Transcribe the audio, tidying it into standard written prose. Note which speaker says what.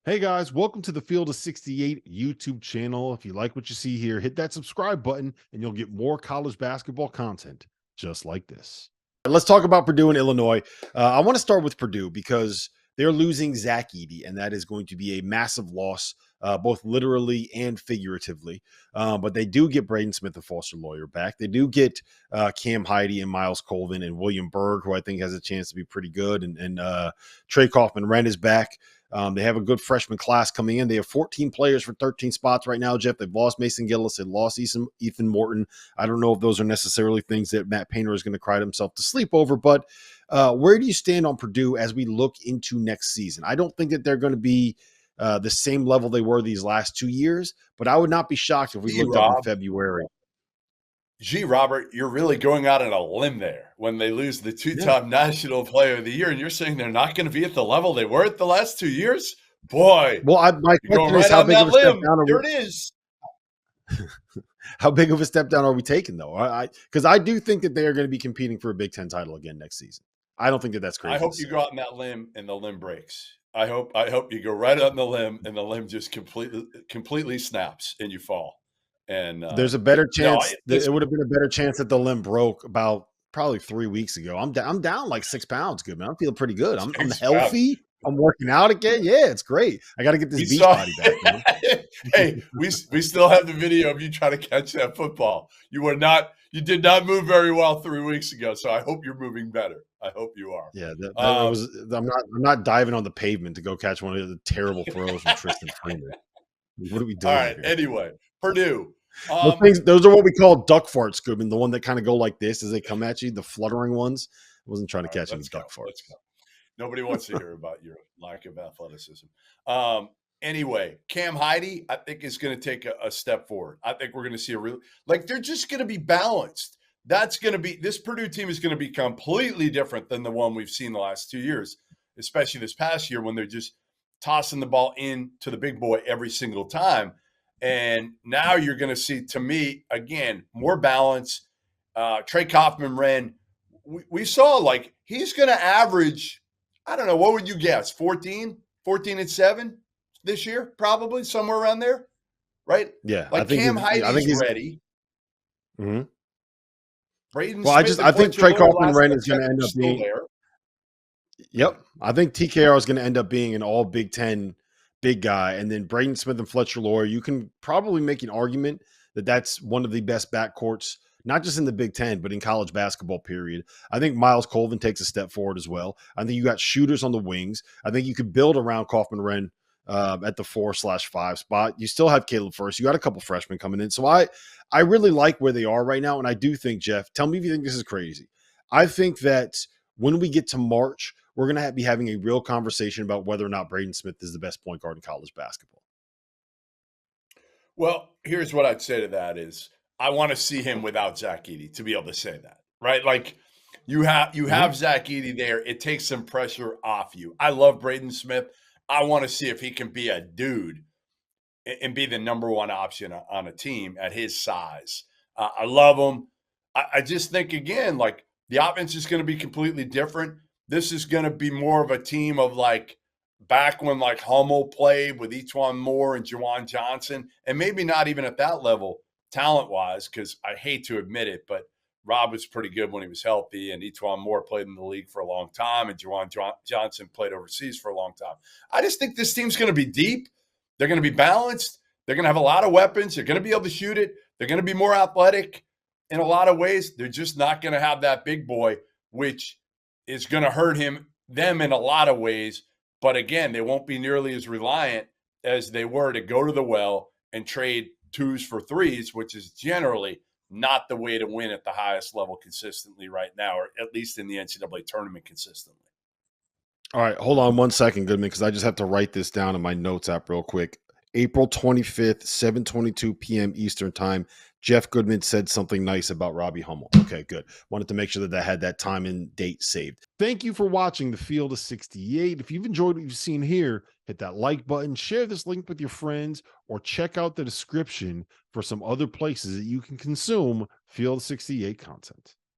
Speaker 1: Hey guys, welcome to the Field of 68 YouTube channel. If you like what you see here, hit that subscribe button and you'll get more college basketball content just like this. Let's talk about Purdue and Illinois. I want to start with Purdue because they're losing Zach Edey, and that is going to be a massive loss, both literally and figuratively. But they do get Braden Smith and Foster Lawyer back. They do get Cam Heide and Miles Colvin and William Berg, who I think has a chance to be pretty good. And Trey Kaufman-Renn is back. They have a good freshman class coming in. They have 14 players for 13 spots right now, Jeff. They've lost Mason Gillis. They lost Ethan Morton. I don't know if those are necessarily things that Matt Painter is going to cry himself to sleep over, but where do you stand on Purdue as we look into next season? I don't think that they're going to be the same level they were these last 2 years, but I would not be shocked if we looked up in February.
Speaker 2: Robert, you're really going out on a limb there when they lose the two-time National Player of the Year, and you're saying they're not going to be at the level they were at the last 2 years? Boy,
Speaker 1: well, my question is, how big of a step down?
Speaker 2: There it is.
Speaker 1: How big of a step down are we taking, though? Because I do think that they are going to be competing for a Big Ten title again next season. I don't think that that's crazy.
Speaker 2: I hope you go out on that limb and the limb breaks. I hope you go right on the limb and the limb just completely snaps and you fall. And
Speaker 1: there's a better chance. It would have been a better chance that the limb broke about probably 3 weeks ago. I'm down like 6 pounds, good man. I'm feeling pretty good. I'm healthy. I'm working out again. Yeah, it's great. I got to get this beach body back. Man.
Speaker 2: Hey, we still have the video of you trying to catch that football. You did not move very well 3 weeks ago. So I hope you're moving better. I hope you are.
Speaker 1: Yeah, I'm not diving on the pavement to go catch one of the terrible throws from Tristan Freeman. What are we doing?
Speaker 2: All right. Here? Anyway, Purdue.
Speaker 1: Those are what we call duck farts, Goodman. The one that kind of go like this as they come at you, the fluttering ones. I wasn't trying to catch any duck farts.
Speaker 2: Nobody wants to hear about your lack of athleticism. Anyway, Cam Heide, I think, is going to take a step forward. I think we're going to see they're just going to be balanced. This Purdue team is going to be completely different than the one we've seen the last 2 years, especially this past year when they're just tossing the ball in to the big boy every single time. And now you're going to see, to me, again, more balance. Trey Kaufman-Renn, we saw he's going to average, I don't know, what would you guess? 14 and 7 this year, probably somewhere around there, right?
Speaker 1: Yeah.
Speaker 2: Cam Heide's ready.
Speaker 1: Mm-hmm.
Speaker 2: Braden
Speaker 1: well,
Speaker 2: Smith
Speaker 1: I think Trey Kaufman-Renn is going to end up being
Speaker 2: there.
Speaker 1: Yep. I think TKR is going to end up being an all Big Ten big guy. And then Braden Smith and Fletcher Loyer, you can probably make an argument that that's one of the best backcourts, not just in the Big Ten, but in college basketball, period. I think Miles Colvin takes a step forward as well. I think you got shooters on the wings. I think you could build around Kaufman-Renn at the 4/5 spot. You still have Caleb First. You got a couple freshmen coming in. So I really like where they are right now. And I do think, Jeff, tell me if you think this is crazy. I think that when we get to March, we're going to be having a real conversation about whether or not Braden Smith is the best point guard in college basketball.
Speaker 2: Well, here's what I'd say to that is I want to see him without Zach Edey to be able to say that, right? Like you have Zach Edey there. It takes some pressure off you. I love Braden Smith. I want to see if he can be a dude and be the number one option on a team at his size. I love him. I just think, again, the offense is going to be completely different. This is going to be more of a team of back when Hummel played with Etuan Moore and Juwan Johnson, and maybe not even at that level talent-wise, because I hate to admit it, but Rob was pretty good when he was healthy, and Etuan Moore played in the league for a long time, and Juwan Johnson played overseas for a long time. I just think this team's going to be deep. They're going to be balanced. They're going to have a lot of weapons. They're going to be able to shoot it. They're going to be more athletic in a lot of ways. They're just not going to have that big boy, which is going to hurt them in a lot of ways. But again, they won't be nearly as reliant as they were to go to the well and trade 2s for 3s, which is generally not the way to win at the highest level consistently right now, or at least in the NCAA tournament consistently.
Speaker 1: All right, hold on 1 second, Goodman, because I just have to write this down in my notes app real quick. April 25th, 7:22 p.m. Eastern time. Jeff Goodman said something nice about Robbie Hummel. Okay, good. Wanted to make sure that I had that time and date saved. Thank you for watching the Field of 68. If you've enjoyed what you've seen here, hit that like button, share this link with your friends, or check out the description for some other places that you can consume Field of 68 content.